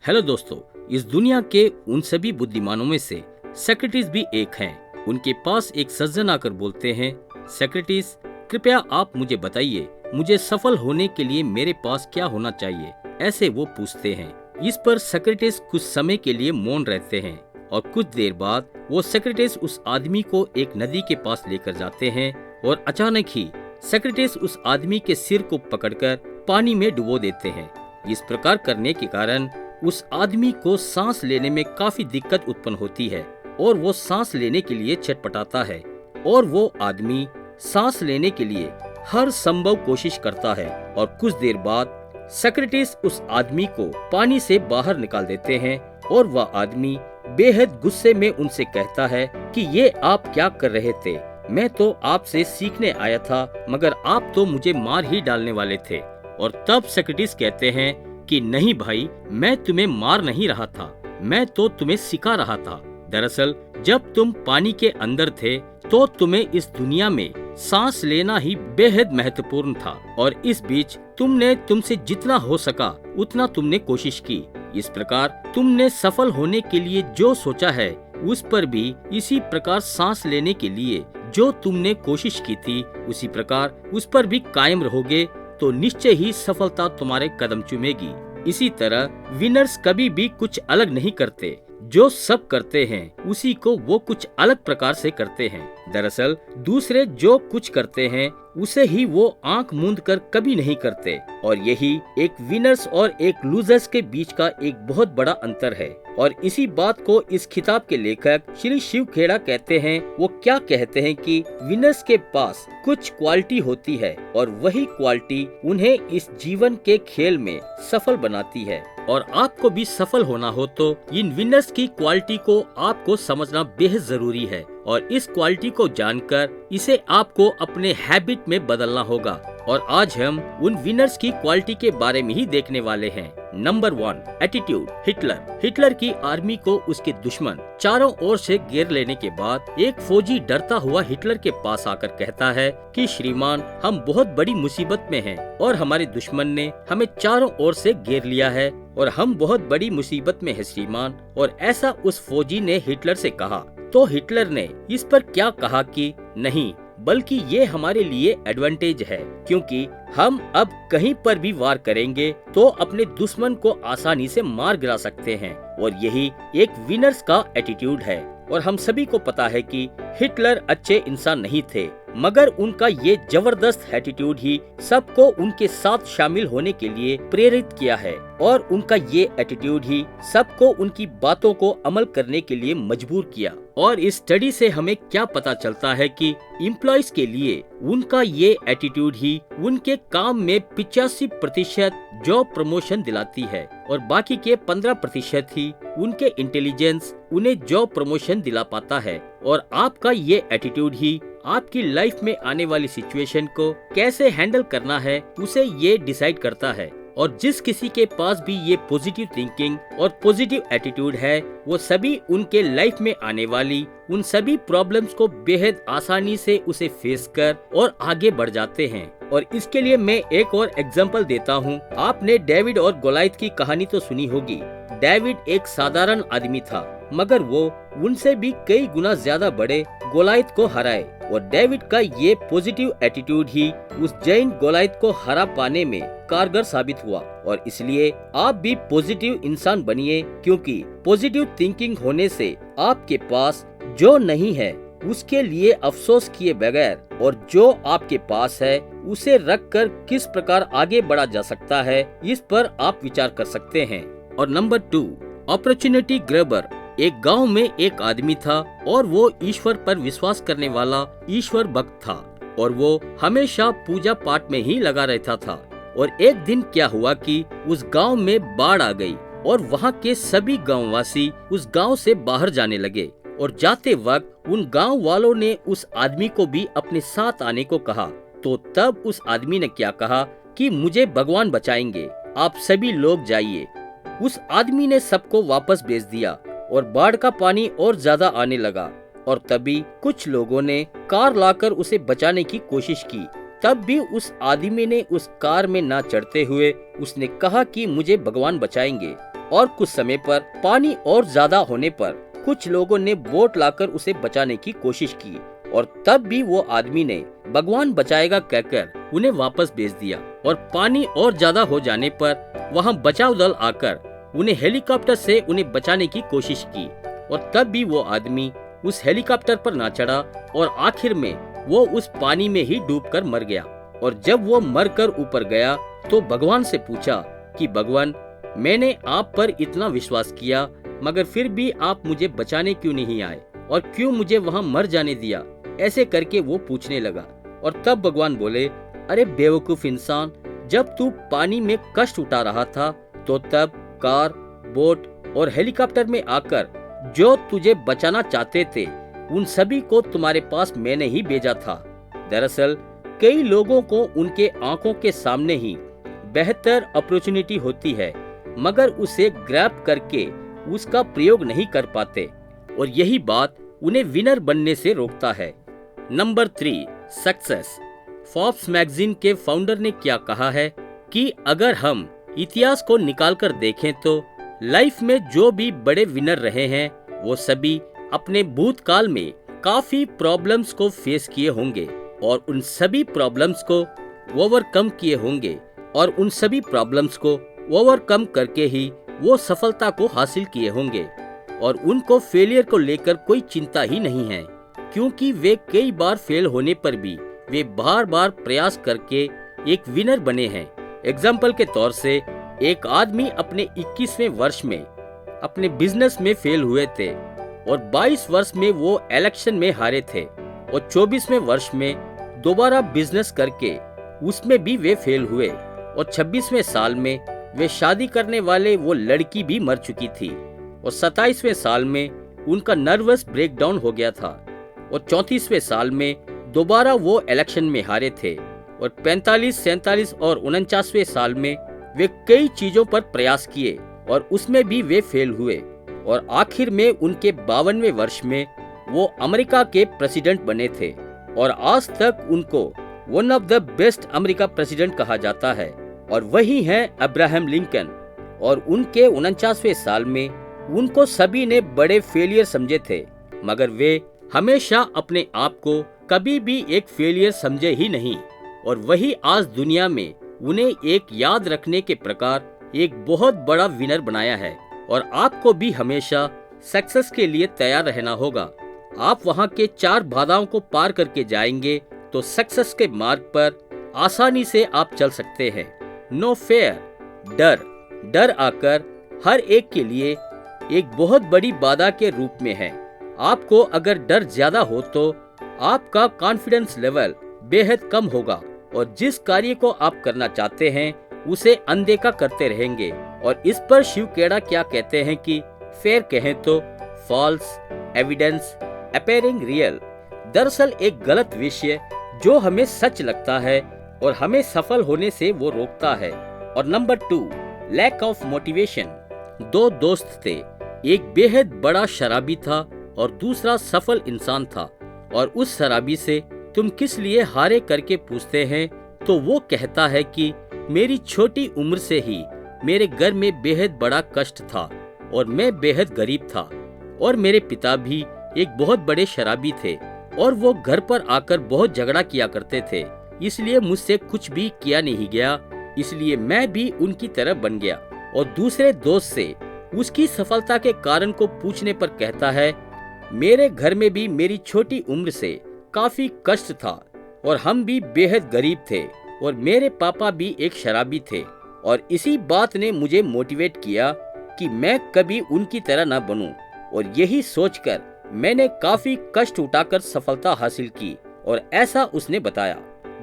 Hello दोस्तों, इस दुनिया के उन सभी बुद्धिमानों में से सोक्रेटिस भी एक हैं। उनके पास एक सज्जन आकर बोलते हैं, सोक्रेटिस, कृपया आप मुझे बताइए, मुझे सफल होने के लिए मेरे पास क्या होना चाहिए? ऐसे वो पूछते हैं। इस पर सोक्रेटिस कुछ समय के लिए मौन रहते हैं और कुछ देर बाद वो सोक्रेटिस उस आदमी को एक नदी के पास लेकर जाते हैं और अचानक ही सोक्रेटिस उस आदमी के सिर को पकड़कर पानी में डुबो देते हैं। इस प्रकार करने के कारण उस आदमी को सांस लेने में काफी दिक्कत उत्पन्न होती है और वो सांस लेने के लिए छटपटाता है और वो आदमी सांस लेने के लिए हर संभव कोशिश करता है और कुछ देर बाद सोक्रेटिस उस आदमी को पानी से बाहर निकाल देते हैं और वह आदमी बेहद गुस्से में उनसे कहता है कि ये आप क्या कर रहे थे? मैं तो आपसे सीखने आया था, मगर आप तो मुझे मार ही डालने वाले थे। और तब सोक्रेटिस कहते हैं कि नहीं भाई, मैं तुम्हें मार नहीं रहा था, मैं तो तुम्हें सिखा रहा था। दरअसल जब तुम पानी के अंदर थे तो तुम्हें इस दुनिया में सांस लेना ही बेहद महत्वपूर्ण था और इस बीच तुमसे जितना हो सका उतना तुमने कोशिश की। इस प्रकार तुमने सफल होने के लिए जो सोचा है उस पर भी इसी प्रकार सांस लेने के लिए जो तुमने कोशिश की थी उसी प्रकार उस पर भी कायम रहोगे तो निश्चय ही सफलता तुम्हारे कदम चूमेगी। इसी तरह विनर्स कभी भी कुछ अलग नहीं करते, जो सब करते हैं उसी को वो कुछ अलग प्रकार से करते हैं। दरअसल दूसरे जो कुछ करते हैं उसे ही वो आंख मूंद कर कभी नहीं करते और यही एक विनर्स और एक लूजर्स के बीच का एक बहुत बड़ा अंतर है। और इसी बात को इस किताब के लेखक श्री शिव खेड़ा कहते हैं। वो क्या कहते हैं कि विनर्स के पास कुछ क्वालिटी होती है और वही क्वालिटी उन्हें इस जीवन के खेल में सफल बनाती है। और आपको भी सफल होना हो तो इन विनर्स की क्वालिटी को आपको समझना बेहद जरूरी है और इस क्वालिटी को जानकर इसे आपको अपने हैबिट में बदलना होगा। और आज हम उन विनर्स की क्वालिटी के बारे में ही देखने वाले हैं। Number 1, attitude. हिटलर की आर्मी को उसके दुश्मन चारों ओर से घेर लेने के बाद एक फौजी डरता हुआ हिटलर के पास आकर कहता है कि श्रीमान, हम बहुत बड़ी मुसीबत में हैं और हमारे दुश्मन ने हमें चारों ओर से घेर लिया है और हम बहुत बड़ी मुसीबत में हैं श्रीमान। और ऐसा उस फौजी ने हिटलर से कहा। तो हिटलर ने इस पर क्या कहा कि नहीं, बल्कि ये हमारे लिए एडवांटेज है, क्योंकि हम अब कहीं पर भी वार करेंगे तो अपने दुश्मन को आसानी से मार गिरा सकते हैं। और यही एक विनर्स का एटीट्यूड है। और हम सभी को पता है कि हिटलर अच्छे इंसान नहीं थे, मगर उनका ये जबरदस्त एटीट्यूड ही सबको उनके साथ शामिल होने के लिए प्रेरित किया है और उनका ये एटीट्यूड ही सबको उनकी बातों को अमल करने के लिए मजबूर किया। और इस स्टडी से हमें क्या पता चलता है कि एम्प्लॉइज के लिए उनका ये एटीट्यूड ही उनके काम में 85% जॉब प्रमोशन दिलाती है और बाकी के 15% ही उनके इंटेलिजेंस उन्हें जॉब प्रमोशन दिला पाता है। और आपका ये एटीट्यूड ही आपकी लाइफ में आने वाली सिचुएशन को कैसे हैंडल करना है उसे ये डिसाइड करता है। और जिस किसी के पास भी ये पॉजिटिव थिंकिंग और पॉजिटिव एटीट्यूड है वो सभी उनके लाइफ में आने वाली उन सभी प्रॉब्लम्स को बेहद आसानी से उसे फेस कर और आगे बढ़ जाते हैं। और इसके लिए मैं एक और एग्जांपल देता हूँ। आपने डेविड और गोलायत की कहानी तो सुनी होगी। डेविड एक साधारण आदमी था, मगर वो उनसे भी कई गुना ज्यादा बड़े गोलायत को हराए और डेविड का ये पॉजिटिव एटीट्यूड ही उस जैंट गोलायत को हरा पाने में कारगर साबित हुआ। और इसलिए आप भी पॉजिटिव इंसान बनिए, क्योंकि पॉजिटिव थिंकिंग होने से आपके पास जो नहीं है उसके लिए अफसोस किए बगैर और जो आपके पास है उसे रखकर किस प्रकार आगे बढ़ा जा सकता है इस पर आप विचार कर सकते हैं। और नंबर 2, अपॉर्चुनिटी ग्रैबर। एक गांव में एक आदमी था और वो ईश्वर पर विश्वास करने वाला ईश्वर भक्त था और वो हमेशा पूजा पाठ में ही लगा रहता था। और एक दिन क्या हुआ कि उस गांव में बाढ़ आ गई और वहाँ के सभी गांववासी उस गांव से बाहर जाने लगे। और जाते वक्त उन गांव वालों ने उस आदमी को भी अपने साथ आने को कहा। तो तब उस आदमी ने क्या कहा कि मुझे भगवान बचाएंगे, आप सभी लोग जाइए। उस आदमी ने सबको वापस भेज दिया और बाढ़ का पानी और ज्यादा आने लगा। और तभी कुछ लोगों ने कार लाकर उसे बचाने की कोशिश की। तब भी उस आदमी ने उस कार में ना चढ़ते हुए उसने कहा कि मुझे भगवान बचाएंगे और कुछ समय पर पानी और ज्यादा होने पर कुछ लोगों ने बोट लाकर उसे बचाने की कोशिश की और तब भी वो आदमी ने भगवान बचाएगा कहकर उन्हें वापस भेज दिया। और पानी और ज्यादा हो जाने पर वहाँ बचाव दल आकर उन्हें हेलीकॉप्टर से उन्हें बचाने की कोशिश की और तब भी वो आदमी उस हेलीकॉप्टर पर ना चढ़ा और आखिर में वो उस पानी में ही डूबकर मर गया। और जब वो मरकर ऊपर गया तो भगवान से पूछा कि भगवान, मैंने आप पर इतना विश्वास किया मगर फिर भी आप मुझे बचाने क्यों नहीं आए और क्यों मुझे वहाँ मर जाने दिया। ऐसे करके वो पूछने लगा और तब भगवान बोले, अरे बेवकूफ इंसान, जब तू पानी में कष्ट उठा रहा था तो तब कार, बोट और हेलीकॉप्टर में आकर जो तुझे बचाना चाहते थे उन सभी को तुम्हारे पास मैंने ही भेजा था। दरअसल कई लोगों को उनके आंखों के सामने ही बेहतर अपॉर्चुनिटी होती है मगर उसे ग्रैब करके उसका प्रयोग नहीं कर पाते और यही बात उन्हें विनर बनने से रोकता है। Number 3, success. फोर्ब्स मैगजीन के फाउंडर ने क्या कहा है कि अगर हम इतिहास को निकालकर देखें तो लाइफ में जो भी बड़े विनर रहे हैं वो सभी अपने भूतकाल में काफी प्रॉब्लम्स को फेस किए होंगे और उन सभी प्रॉब्लम्स को ओवरकम किए होंगे और उन सभी प्रॉब्लम्स को ओवरकम करके ही वो सफलता को हासिल किए होंगे और उनको फेलियर को लेकर कोई चिंता ही नहीं है क्योंकि वे कई बार फेल होने पर भी वे बार बार प्रयास करके एक विनर बने हैं। एग्जाम्पल के तौर से एक आदमी अपने 21वें वर्ष में अपने बिजनेस में फेल हुए थे और 22 वर्ष में वो इलेक्शन में हारे थे और 24वें वर्ष में दोबारा बिजनेस करके उसमें भी वे फेल हुए और 26वें साल में वे शादी करने वाले वो लड़की भी मर चुकी थी और 27वें साल में उनका नर्वस ब्रेकडाउन हो गया था और 34वें साल में दोबारा वो इलेक्शन में हारे थे और 45, 47 और 49वें साल में वे कई चीजों पर प्रयास किए और उसमें भी वे फेल हुए और आखिर में उनके 52वें वर्ष में वो अमेरिका के प्रेसिडेंट बने थे और आज तक उनको one of the best America president कहा जाता है और वही है अब्राहम लिंकन। और उनके 49वें साल में उनको सभी ने बड़े फेलियर समझे थे मगर वे हमेशा अपने आप को कभी भी एक फेलियर समझे ही नहीं और वही आज दुनिया में उन्हें एक याद रखने के प्रकार एक बहुत बड़ा विनर बनाया है। और आपको भी हमेशा सक्सेस के लिए तैयार रहना होगा। आप वहाँ के 4 बाधाओं को पार करके जाएंगे तो सक्सेस के मार्ग पर आसानी से आप चल सकते हैं। नो फेयर, डर आकर हर एक के लिए एक बहुत बड़ी बाधा के रूप में है। आपको अगर डर ज्यादा हो तो आपका कॉन्फिडेंस लेवल बेहद कम होगा और जिस कार्य को आप करना चाहते हैं उसे अनदेखा करते रहेंगे। और इस पर शिव खेड़ा क्या कहते हैं कि फेयर कहें तो फॉल्स एविडेंस अपीयरिंग रियल। दरअसल एक गलत विषय जो हमें सच लगता है और हमें सफल होने से वो रोकता है। और नंबर 2, लैक ऑफ मोटिवेशन। 2 दोस्त थे, एक बेहद बड़ा शराबी था और दूसरा सफल इंसान था और उस शराबी से तुम किस लिए हारे करके पूछते हैं तो वो कहता है कि मेरी छोटी उम्र से ही मेरे घर में बेहद बड़ा कष्ट था और मैं बेहद गरीब था और मेरे पिता भी एक बहुत बड़े शराबी थे और वो घर पर आकर बहुत झगड़ा किया करते थे, इसलिए मुझसे कुछ भी किया नहीं गया, इसलिए मैं भी उनकी तरह बन गया। और दूसरे दोस्त से उसकी सफलता के कारण को पूछने पर कहता है मेरे घर में भी मेरी छोटी उम्र से काफी कष्ट था और हम भी बेहद गरीब थे और मेरे पापा भी एक शराबी थे और इसी बात ने मुझे मोटिवेट किया कि मैं कभी उनकी तरह न बनूं और यही सोचकर मैंने काफी कष्ट उठाकर सफलता हासिल की। और ऐसा उसने बताया।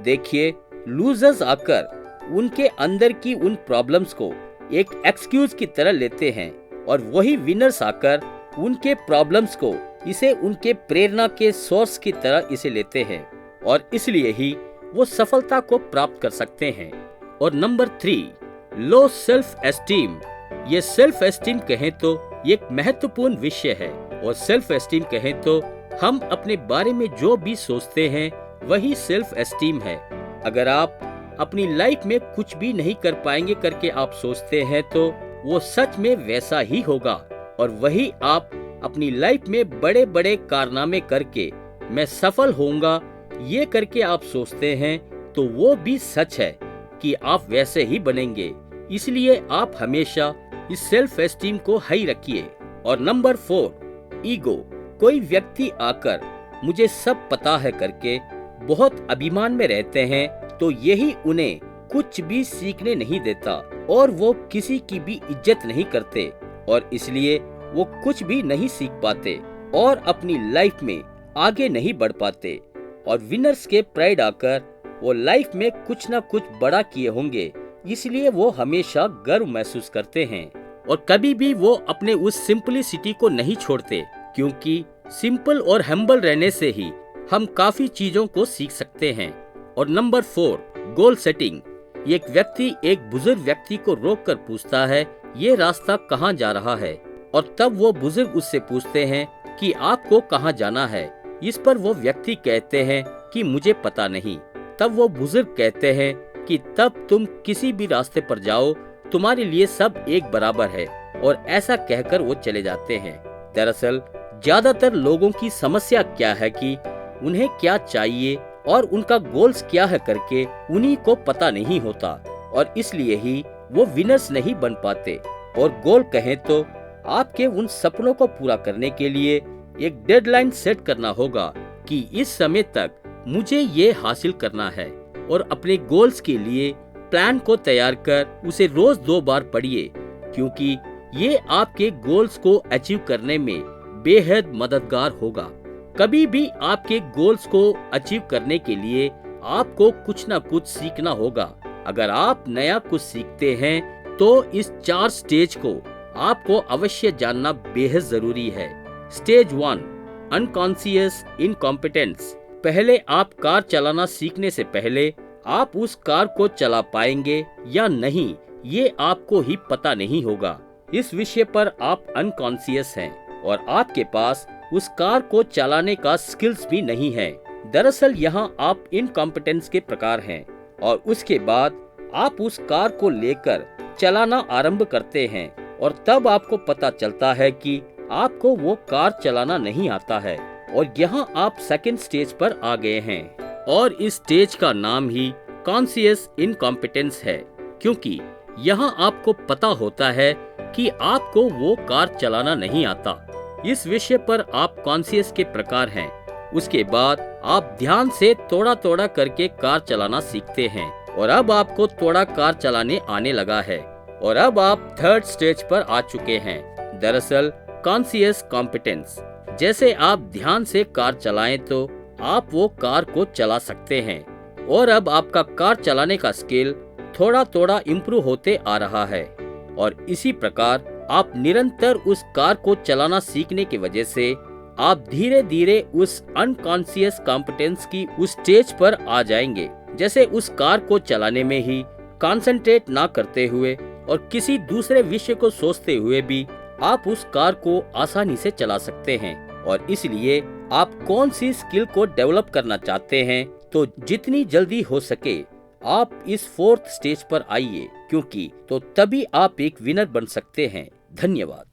देखिए, लूजर्स आकर उनके अंदर की उन प्रॉब्लम्स को एक एक्सक्यूज की तरह लेते हैं और वही विनर्स आकर उनके प्रॉब्लम्स को इसे उनके प्रेरणा के सोर्स की तरह इसे लेते हैं और इसलिए ही वो सफलता को प्राप्त कर सकते हैं। और नंबर 3, लो सेल्फ एस्टीम। ये सेल्फ एस्टीम कहें तो एक महत्वपूर्ण विषय है और सेल्फ एस्टीम कहें तो हम अपने बारे में जो भी सोचते हैं वही सेल्फ एस्टीम है। अगर आप अपनी लाइफ में कुछ भी नहीं कर पाएंगे करके आप सोचते हैं तो वो सच में वैसा ही होगा और वही आप अपनी लाइफ में बड़े बड़े कारनामे करके मैं सफल होऊंगा ये करके आप सोचते हैं तो वो भी सच है कि आप वैसे ही बनेंगे। इसलिए आप हमेशा इस सेल्फ एस्टीम को हाई रखिए। और नंबर 4, ईगो। कोई व्यक्ति आकर मुझे सब पता है करके बहुत अभिमान में रहते हैं तो यही उन्हें कुछ भी सीखने नहीं देता और वो किसी की भी इज्जत नहीं करते और इसलिए वो कुछ भी नहीं सीख पाते और अपनी लाइफ में आगे नहीं बढ़ पाते। और विनर्स के प्राइड आकर वो लाइफ में कुछ ना कुछ बड़ा किए होंगे इसलिए वो हमेशा गर्व महसूस करते हैं और कभी भी वो अपने उस सिंपलिसिटी को नहीं छोड़ते क्योंकि सिंपल और हम्बल रहने से ही हम काफी चीजों को सीख सकते हैं। और नंबर 4, गोल सेटिंग। एक व्यक्ति एक बुजुर्ग व्यक्ति को रोक कर पूछता है ये रास्ता कहाँ जा रहा है और तब वो बुजुर्ग उससे पूछते हैं कि आपको कहाँ जाना है। इस पर वो व्यक्ति कहते हैं कि मुझे पता नहीं। तब वो बुजुर्ग कहते हैं कि तब तुम किसी भी रास्ते पर जाओ तुम्हारे लिए सब एक बराबर है और ऐसा कहकर वो चले जाते हैं। दरअसल ज्यादातर लोगों की समस्या क्या है कि उन्हें क्या चाहिए और उनका गोल्स क्या है करके उन्हीं को पता नहीं होता और इसलिए ही वो विनर्स नहीं बन पाते। और गोल कहें तो आपके उन सपनों को पूरा करने के लिए एक डेडलाइन सेट करना होगा कि इस समय तक मुझे ये हासिल करना है और अपने गोल्स के लिए प्लान को तैयार कर उसे रोज 2 बार पढ़िए क्योंकि ये आपके गोल्स को अचीव करने में बेहद मददगार होगा। कभी भी आपके गोल्स को अचीव करने के लिए आपको कुछ ना कुछ सीखना होगा। अगर आप नया कुछ सीखते हैं तो इस 4 स्टेज को आपको अवश्य जानना बेहद जरूरी है। Stage 1, unconscious incompetence. पहले आप कार चलाना सीखने से पहले आप उस कार को चला पाएंगे या नहीं ये आपको ही पता नहीं होगा। इस विषय पर आप अनकॉन्शियस हैं और आपके पास उस कार को चलाने का स्किल्स भी नहीं है। दरअसल यहाँ आप इनकॉम्पिटेंस के प्रकार हैं और उसके बाद आप उस कार को लेकर चलाना आरंभ करते हैं और तब आपको पता चलता है कि आपको वो कार चलाना नहीं आता है और यहाँ आप सेकंड स्टेज पर आ गए हैं और इस स्टेज का नाम ही कॉन्शियस इनकॉम्पिटेंस है क्योंकि यहाँ आपको पता होता है कि आपको वो कार चलाना नहीं आता। इस विषय पर आप कॉन्शियस के प्रकार हैं। उसके बाद आप ध्यान से थोड़ा थोड़ा करके कार चलाना सीखते हैं और अब आपको थोड़ा कार चलाने आने लगा है और अब आप थर्ड स्टेज पर आ चुके हैं। दरअसल कॉन्शियस कॉम्पिटेंस। जैसे आप ध्यान से कार चलाएं तो आप वो कार को चला सकते हैं और अब आपका कार चलाने का स्किल थोड़ा थोड़ा इम्प्रूव होते आ रहा है और इसी प्रकार आप निरंतर उस कार को चलाना सीखने की वजह से आप धीरे धीरे उस अनकॉन्शियस कॉम्पिटेंस की उस स्टेज पर आ जाएंगे। जैसे उस कार को चलाने में ही कंसंट्रेट ना करते हुए और किसी दूसरे विषय को सोचते हुए भी आप उस कार को आसानी से चला सकते हैं। और इसलिए आप कौन सी स्किल को डेवलप करना चाहते हैं तो जितनी जल्दी हो सके आप इस 4th स्टेज पर आइए क्योंकि तो तभी आप एक विनर बन सकते हैं। धन्यवाद।